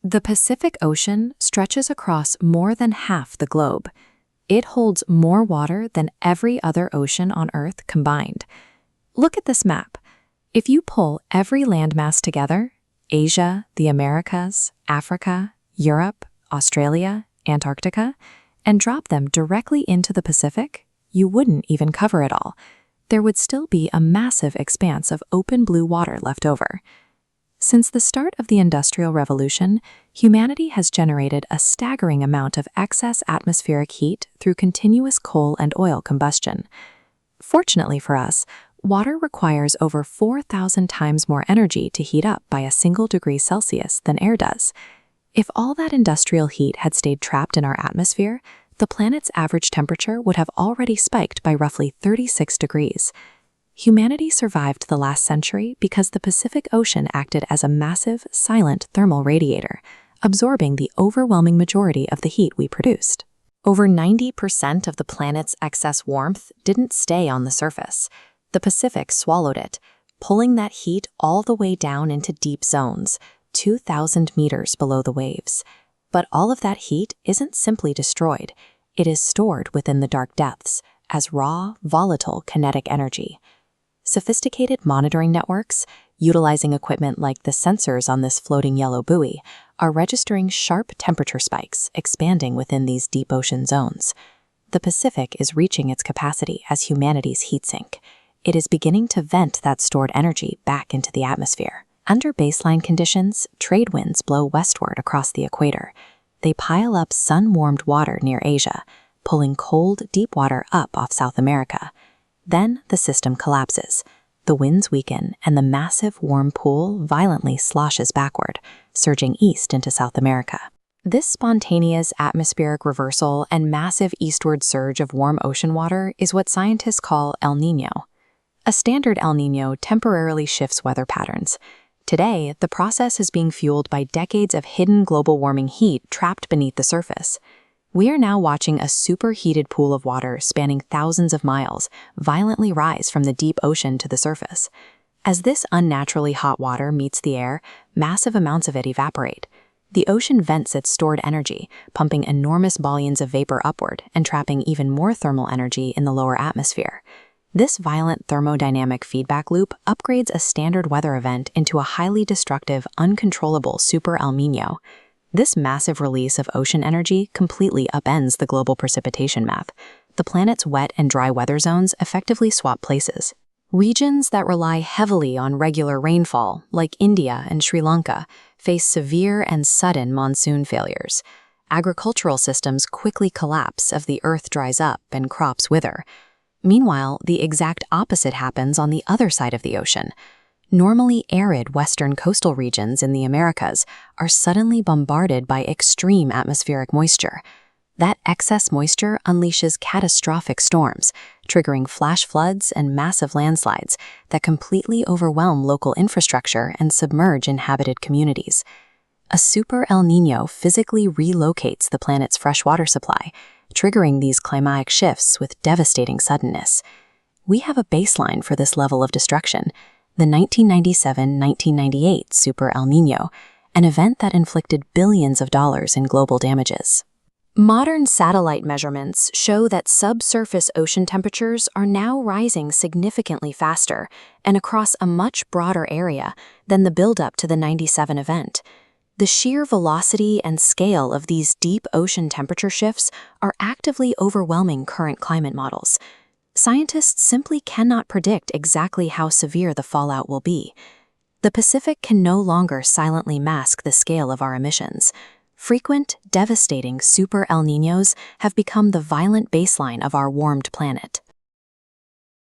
The Pacific Ocean stretches across more than half the globe. It holds more water than every other ocean on Earth combined. Look at this map. If you pull every landmass together, Asia, the Americas, Africa, Europe, Australia, Antarctica, and drop them directly into the Pacific, you wouldn't even cover it all. There would still be a massive expanse of open blue water left over. Since the start of the Industrial Revolution, humanity has generated a staggering amount of excess atmospheric heat through continuous coal and oil combustion. Fortunately for us, water requires over 4,000 times more energy to heat up by a single degree Celsius than air does. If all that industrial heat had stayed trapped in our atmosphere, the planet's average temperature would have already spiked by roughly 36 degrees. Humanity survived the last century because the Pacific Ocean acted as a massive, silent thermal radiator, absorbing the overwhelming majority of the heat we produced. Over 90% of the planet's excess warmth didn't stay on the surface. The Pacific swallowed it, pulling that heat all the way down into deep zones, 2,000 meters below the waves. But all of that heat isn't simply destroyed. It is stored within the dark depths as raw, volatile kinetic energy. Sophisticated monitoring networks, utilizing equipment like the sensors on this floating yellow buoy, are registering sharp temperature spikes expanding within these deep ocean zones. The Pacific is reaching its capacity as humanity's heat sink. It is beginning to vent that stored energy back into the atmosphere. Under baseline conditions, trade winds blow westward across the equator. They pile up sun-warmed water near Asia, pulling cold, deep water up off South America. Then the system collapses. The winds weaken, and the massive warm pool violently sloshes backward, surging east into South America. This spontaneous atmospheric reversal and massive eastward surge of warm ocean water is what scientists call El Niño. A standard El Niño temporarily shifts weather patterns. Today, the process is being fueled by decades of hidden global warming heat trapped beneath the surface. We are now watching a superheated pool of water spanning thousands of miles violently rise from the deep ocean to the surface. As this unnaturally hot water meets the air, massive amounts of it evaporate. The ocean vents its stored energy, pumping enormous volumes of vapor upward and trapping even more thermal energy in the lower atmosphere. This violent thermodynamic feedback loop upgrades a standard weather event into a highly destructive, uncontrollable Super El Niño. This massive release of ocean energy completely upends the global precipitation map. The planet's wet and dry weather zones effectively swap places. Regions that rely heavily on regular rainfall, like India and Sri Lanka, face severe and sudden monsoon failures. Agricultural systems quickly collapse as the earth dries up and crops wither. Meanwhile, the exact opposite happens on the other side of the ocean. Normally arid western coastal regions in the Americas are suddenly bombarded by extreme atmospheric moisture. That excess moisture unleashes catastrophic storms, triggering flash floods and massive landslides that completely overwhelm local infrastructure and submerge inhabited communities. A Super El Niño physically relocates the planet's freshwater supply, triggering these climatic shifts with devastating suddenness. We have a baseline for this level of destruction: the 1997-1998 Super El Niño, an event that inflicted billions of dollars in global damages. Modern satellite measurements show that subsurface ocean temperatures are now rising significantly faster and across a much broader area than the buildup to the 97 event. The sheer velocity and scale of these deep ocean temperature shifts are actively overwhelming current climate models. Scientists simply cannot predict exactly how severe the fallout will be. The Pacific can no longer silently mask the scale of our emissions. Frequent, devastating Super El Niños have become the violent baseline of our warmed planet.